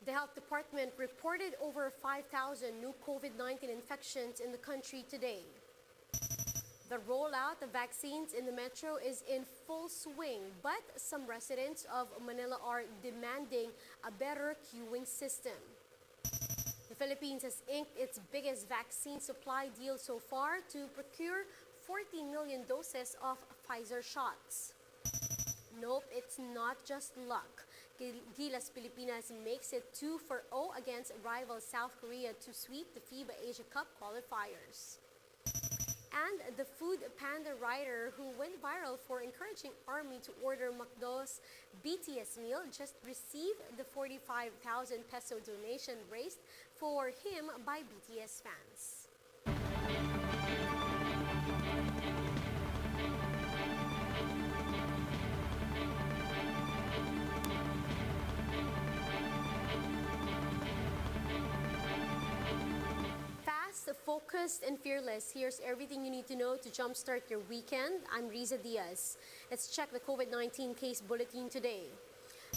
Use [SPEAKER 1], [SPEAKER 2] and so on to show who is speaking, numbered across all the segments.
[SPEAKER 1] The Health Department reported over 5,000 new COVID-19 infections in the country today. The rollout of vaccines in the metro is in full swing, but some residents of Manila are demanding a better queuing system. The Philippines has inked its biggest vaccine supply deal so far to procure 40 million doses of PFIZER shots. Nope, it's not just luck. GILAS Pilipinas makes it 2-0 against rival South Korea to sweep the FIBA Asia Cup qualifiers. And the Food Panda rider who went viral for encouraging Army to order McDo's BTS meal just received the 45,000 peso donation raised for him by BTS fans. Focused and fearless. Here's everything you need to know to jumpstart your weekend. I'm Riza Diaz. Let's check the COVID-19 case bulletin today.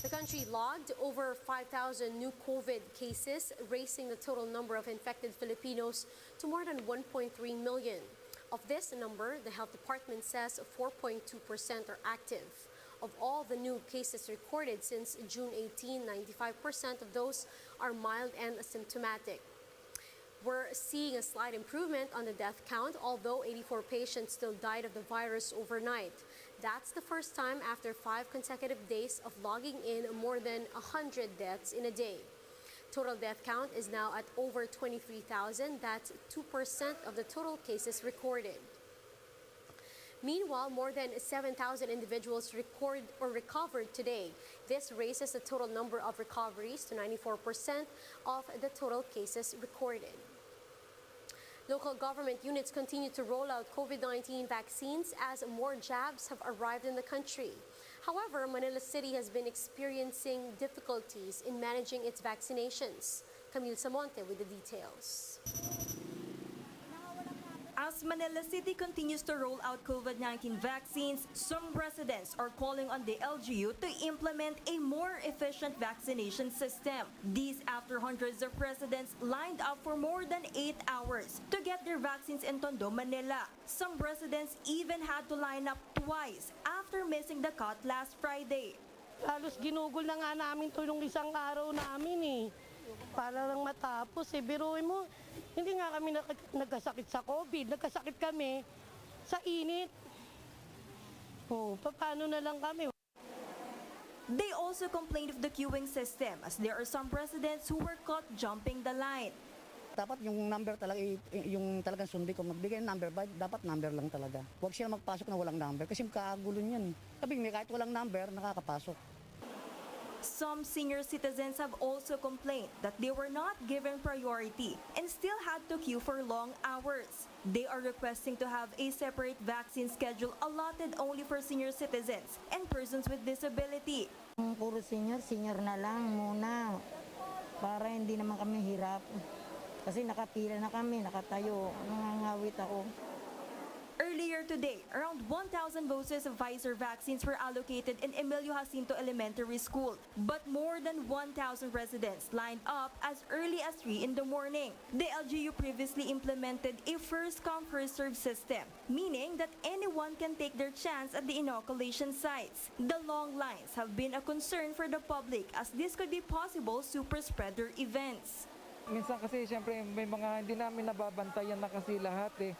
[SPEAKER 1] The country logged over 5,000 new COVID cases, raising the total number of infected Filipinos to more than 1.3 million. Of this number, the Health Department says 4.2% are active. Of all the new cases recorded since June 18, 95% of those are mild and asymptomatic. We're seeing a slight improvement on the death count, although 84 patients still died of the virus overnight. That's the first time after 5 consecutive days of logging in more than 100 deaths in a day. Total death count is now at over 23,000. That's 2% of the total cases recorded. Meanwhile, more than 7,000 individuals recovered today. This raises the total number of recoveries to 94% of the total cases recorded. Local government units continue to roll out COVID-19 vaccines as more jabs have arrived in the country. However, Manila City has been experiencing difficulties in managing its vaccinations. Camille Samonte with the details.
[SPEAKER 2] As Manila City continues to roll out COVID-19 vaccines, some residents are calling on the LGU to implement a more efficient vaccination system. These after hundreds of residents lined up for more than 8 hours to get their vaccines in Tondo, Manila. Some residents even had to line up twice after missing the cut last Friday.
[SPEAKER 3] Halos ginugol na nga namin to nung isang araw namin eh. Para lang matapos eh. Biruin mo, hindi nga kami nagkasakit sa COVID. Nagkasakit kami sa init. Oh, paano na lang kami?
[SPEAKER 2] They also complained of the queuing system as there are some residents who were caught jumping the line.
[SPEAKER 4] Dapat yung number talaga, yung talagang sundi ko, magbigay ng number, dapat number lang talaga. Huwag sila magpasok na walang number kasi makagulo niyan. Sabi may kahit walang number, nakakapasok.
[SPEAKER 2] Some senior citizens have also complained that they were not given priority and still had to queue for long hours. They are requesting to have a separate vaccine schedule allotted only for senior citizens and persons with disability.
[SPEAKER 5] Puro senior na lang muna para hindi naman kami hirap. Kasi nakapila na kami, nakatayo, nangangawit ako.
[SPEAKER 2] Earlier today, around 1,000 doses of PFIZER vaccines were allocated in Emilio Jacinto Elementary School. But more than 1,000 residents lined up as early as 3 in the morning. The LGU previously implemented a first-come, first-served system, meaning that anyone can take their chance at the inoculation sites. The long lines have been a concern for the public as this could be possible super-spreader events.
[SPEAKER 6] Minsan kasi siyempre may mga hindi namin nababantayan na kasi lahat eh.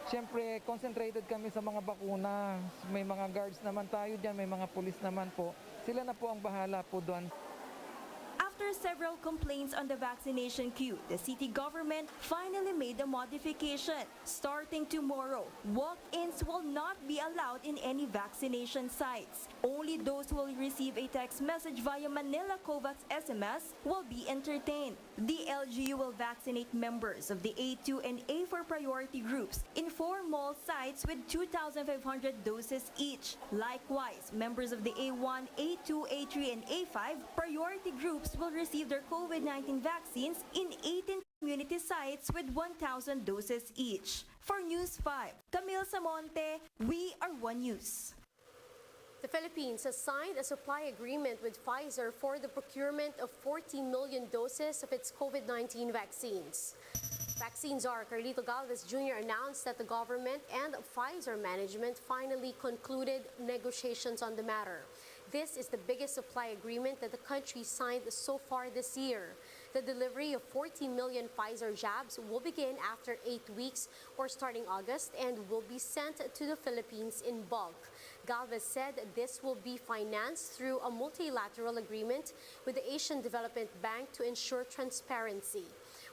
[SPEAKER 6] Siyempre, concentrated kami sa mga bakuna. May mga guards naman tayo dyan, may mga pulis naman po. Sila na po ang bahala po doon.
[SPEAKER 2] After several complaints on the vaccination queue, the city government finally made a modification. Starting tomorrow, walk-ins will not be allowed in any vaccination sites. Only those who will receive a text message via Manila COVAX SMS will be entertained. The LGU will vaccinate members of the A2 and A4 priority groups in 4 mall sites with 2,500 doses each. Likewise, members of the A1, A2, A3, and A5 priority groups will receive their COVID-19 vaccines in 18 community sites with 1,000 doses each. For News 5, Camille Samonte, we are One News.
[SPEAKER 1] The Philippines has signed a supply agreement with PFIZER for the procurement of 40 million doses of its COVID-19 vaccines. Vaccine czar Carlito Galvez Jr. announced that the government and PFIZER management finally concluded negotiations on the matter. This is the biggest supply agreement that the country signed so far this year. The delivery of 40 million PFIZER jabs will begin after 8 weeks or starting August and will be sent to the Philippines in bulk. Galvez said this will be financed through a multilateral agreement with the Asian Development Bank to ensure transparency.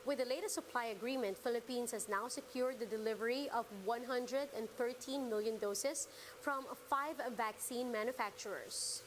[SPEAKER 1] With the latest supply agreement, Philippines has now secured the delivery of 113 million doses from 5 vaccine manufacturers.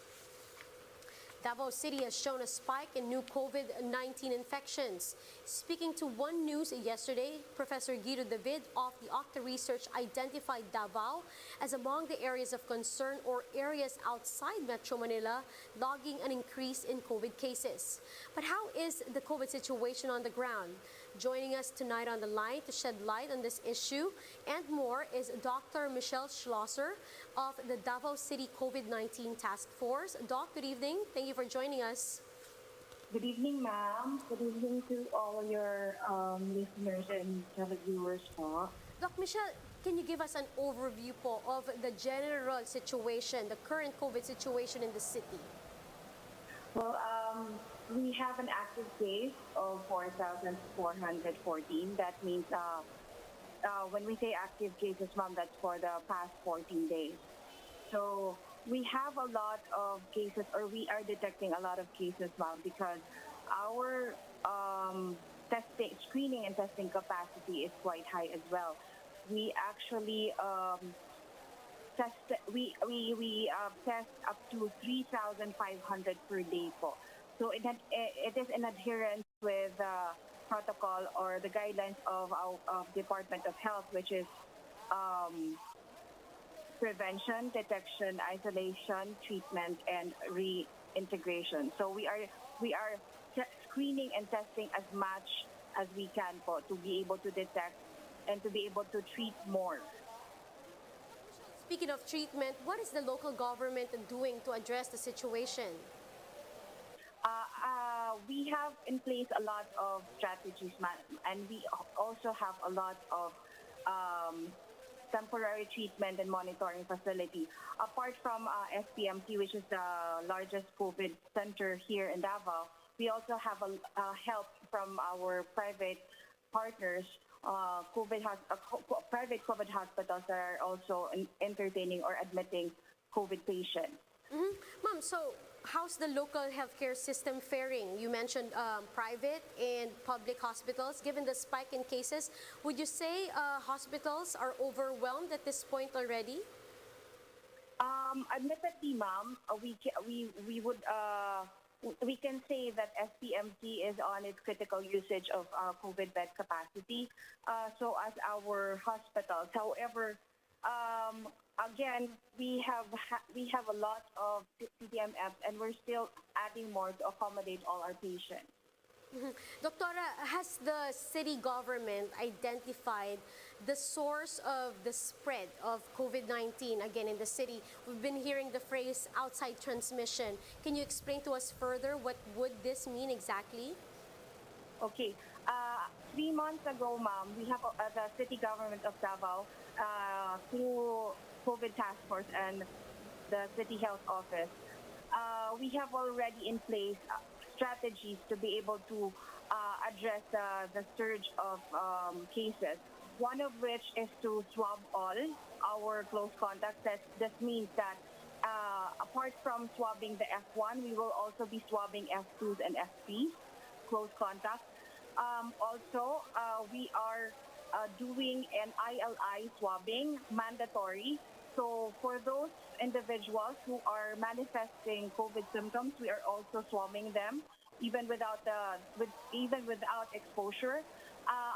[SPEAKER 1] Davao City has shown a spike in new COVID-19 infections. Speaking to One News yesterday, Professor Guido David of the Octa Research identified Davao as among the areas of concern or areas outside Metro Manila logging an increase in COVID cases. But how is the COVID situation on the ground? Joining us tonight on the line to shed light on this issue and more is Dr. Michelle Schlosser of the Davao City COVID-19 Task Force. Doc, good evening. Thank you for joining us.
[SPEAKER 7] Good evening, ma'am. Good evening to all your listeners and televiewers po.
[SPEAKER 1] Doc Michelle, can you give us an overview po of the general situation, the current COVID situation in the city?
[SPEAKER 7] Well, we have an active case of 4,414. That means when we say active cases, ma'am, that's for the past 14 days. So we have a lot of cases, or we are detecting a lot of cases, ma'am, because our screening and testing capacity is quite high as well. We actually test up to 3,500 per day po. So it is in adherence with the protocol or the guidelines of our Department of Health, which is prevention, detection, isolation, treatment, and reintegration. So we are screening and testing as much as we can po to be able to detect and to be able to treat more.
[SPEAKER 1] Speaking of treatment, what is the local government doing to address the situation?
[SPEAKER 7] We have in place a lot of strategies, and we also have a lot of temporary treatment and monitoring facility. Apart from SPMC, which is the largest COVID center here in Davao, we also have help from our private partners, private COVID hospitals that are also entertaining or admitting COVID patients.
[SPEAKER 1] Ma'am, so how's the local healthcare system faring? You mentioned private and public hospitals. Given the spike in cases, would you say hospitals are overwhelmed at this point already?
[SPEAKER 7] Admittedly, ma'am, we can say that SPMC is on its critical usage of COVID bed capacity, so as our hospitals. However, again, we have a lot of CDMFs, and we're still adding more to accommodate all our patients.
[SPEAKER 1] Doctora, has the city government identified the source of the spread of COVID-19 again in the city? We've been hearing the phrase outside transmission. Can you explain to us further what would this mean exactly?
[SPEAKER 7] Okay. 3 months ago, ma'am, we have the city government of Davao through COVID Task Force and the City Health Office. We have already in place strategies to be able to address the surge of cases. One of which is to swab all our close contacts. This means that apart from swabbing the F1, we will also be swabbing F2s and F3s, close contacts. Also, we are doing an ILI swabbing, mandatory. So for those individuals who are manifesting COVID symptoms, we are also swabbing them, even without exposure.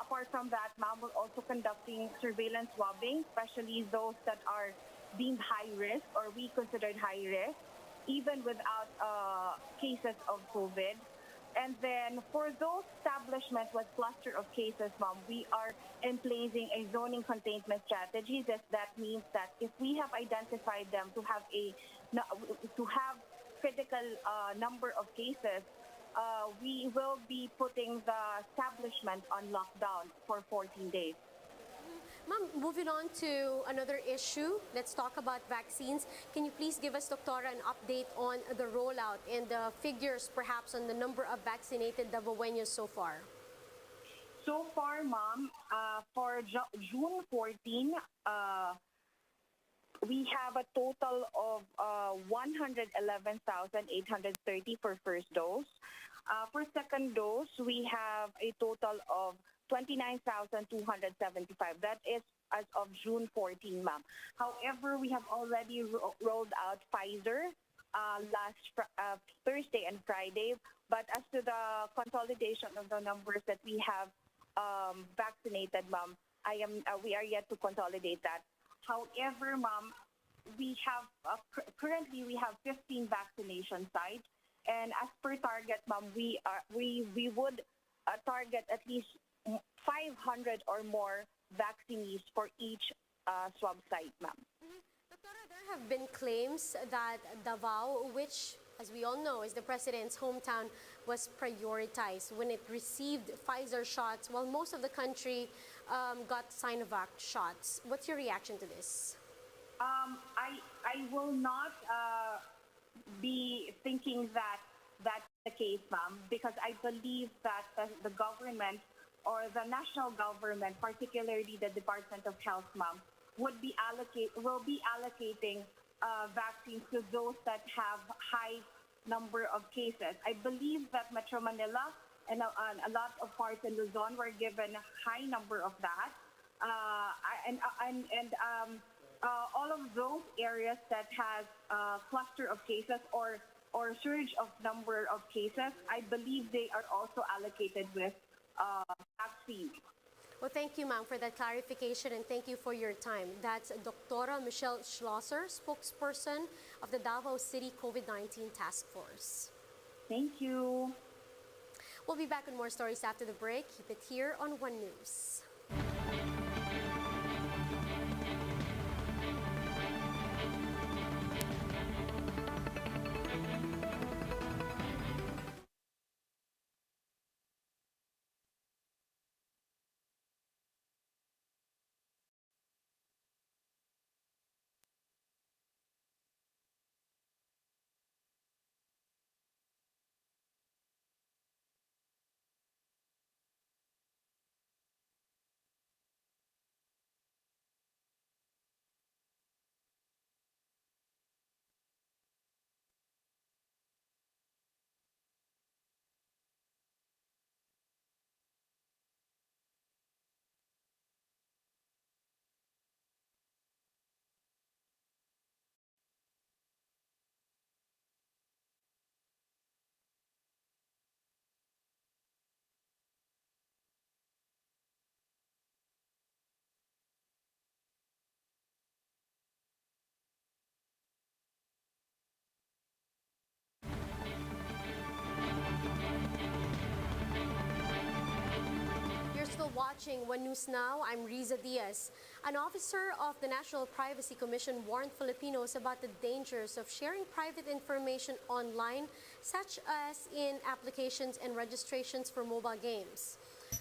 [SPEAKER 7] Apart from that, ma'am, we're also conducting surveillance swabbing, especially those that are deemed high risk or we considered high risk, even without cases of COVID. And then for those establishments with cluster of cases, ma'am, we are in placing a zoning containment strategy. That means that if we have identified them to have critical number of cases, we will be putting the establishment on lockdown for 14 days.
[SPEAKER 1] Ma'am, moving on to another issue, let's talk about vaccines. Can you please give us, Doctora, an update on the rollout and the figures perhaps on the number of vaccinated Davaoenos so far?
[SPEAKER 7] So far, ma'am, for June 14, we have a total of 111,830 for first dose. For second dose, we have a total of 29,275. That is as of June 14, ma'am. However, we have already rolled out PFIZER last Thursday and Friday. But as to the consolidation of the numbers that we have vaccinated, ma'am, we are yet to consolidate that. However, ma'am, we have currently we have 15 vaccination sites, and as per target, ma'am, we would target at least 500 or more vaccinees for each swab site, ma'am.
[SPEAKER 1] Doctora, there have been claims that Davao, which, as we all know, is the president's hometown, was prioritized when it received Pfizer shots, while most of the country got Sinovac shots. What's your reaction to this?
[SPEAKER 7] I will not be thinking that that's the case, ma'am, because I believe that the government or the national government, particularly the Department of Health, ma'am, will be allocating vaccines to those that have high number of cases. I believe that Metro Manila and a lot of parts in Luzon were given a high number of that. All of those areas that has cluster of cases or surge of number of cases, I believe they are also allocated with vaccines.
[SPEAKER 1] Well, thank you, ma'am, for that clarification, and thank you for your time. That's Dr. Michelle Schlosser, spokesperson of the Davao City COVID-19 Task Force.
[SPEAKER 7] Thank you.
[SPEAKER 1] We'll be back with more stories after the break. Keep it here on One News. Watching One News Now, I'm Riza Diaz. An officer of the National Privacy Commission warned Filipinos about the dangers of sharing private information online, such as in applications and registrations for mobile games.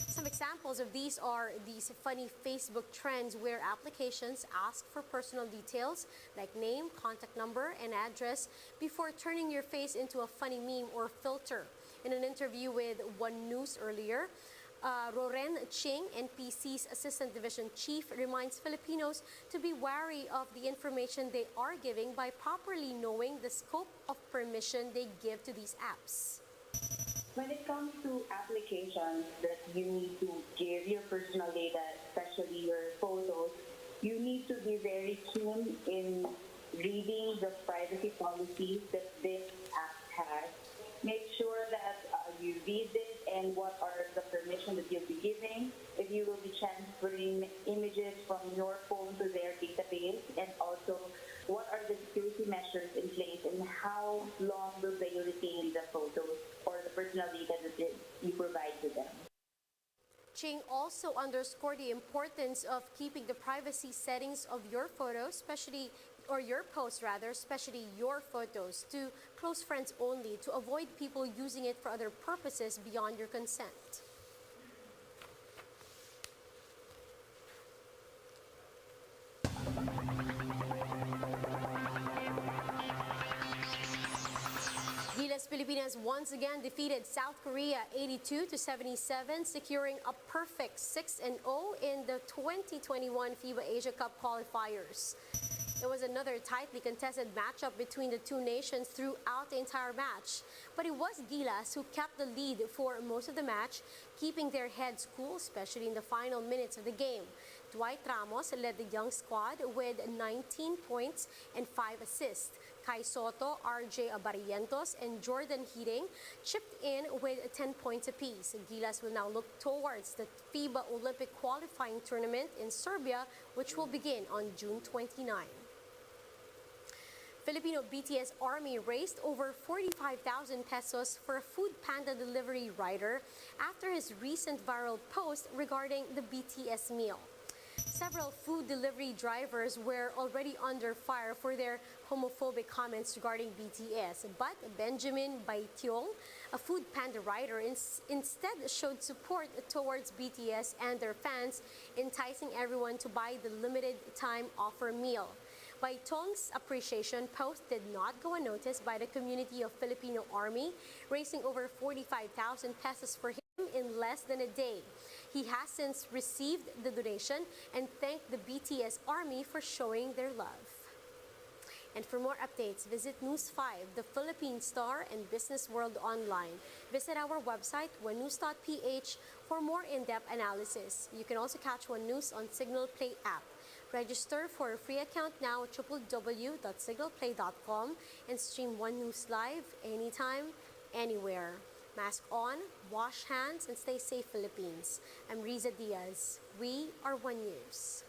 [SPEAKER 1] Some examples of these are these funny Facebook trends where applications ask for personal details like name, contact number, and address before turning your face into a funny meme or filter. In an interview with One News earlier, Roren Ching, NPC's Assistant Division Chief, reminds Filipinos to be wary of the information they are giving by properly knowing the scope of permission they give to these apps.
[SPEAKER 8] When it comes to applications that you need to give your personal data, especially your photos, you need to be very keen in reading the privacy policies that this app has. Make sure that you read it and what are the permission that you'll be giving, if you will be transferring images from your phone to their database, and also what are the security measures in place and how long will they retain the photos or the personal data that you provide to them.
[SPEAKER 1] Ching also underscored the importance of keeping the privacy settings of your photos, especially your posts rather, especially your photos, to close friends only to avoid people using it for other purposes beyond your consent. GILAS Pilipinas once again defeated South Korea 82-77, securing a perfect 6-0 in the 2021 FIBA Asia Cup qualifiers. It was another tightly contested matchup between the two nations throughout the entire match. But it was GILAS who kept the lead for most of the match, keeping their heads cool, especially in the final minutes of the game. Dwight Ramos led the young squad with 19 points and 5 assists. Kai Soto, RJ Abarientos, and Jordan Heating chipped in with 10 points apiece. GILAS will now look towards the FIBA Olympic qualifying tournament in Serbia, which will begin on June 29. Filipino BTS Army raised over 45,000 pesos for a food panda delivery rider after his recent viral post regarding the BTS meal. Several food delivery drivers were already under fire for their homophobic comments regarding BTS, but Benjamin Baitiong, a food panda rider, instead showed support towards BTS and their fans, enticing everyone to buy the limited time offer meal. Baitong's appreciation post did not go unnoticed by the community of Filipino Army, raising over 45,000 pesos for him in less than a day. He has since received the donation and thanked the BTS Army for showing their love. And for more updates, visit News 5, the Philippine Star and Business World online. Visit our website, onenews.ph, for more in-depth analysis. You can also catch One News on Signal Play app. Register for a free account now at www.signalplay.com and stream One News live anytime, anywhere. Mask on, wash hands, and stay safe, Philippines. I'm Riza Diaz. We are One News.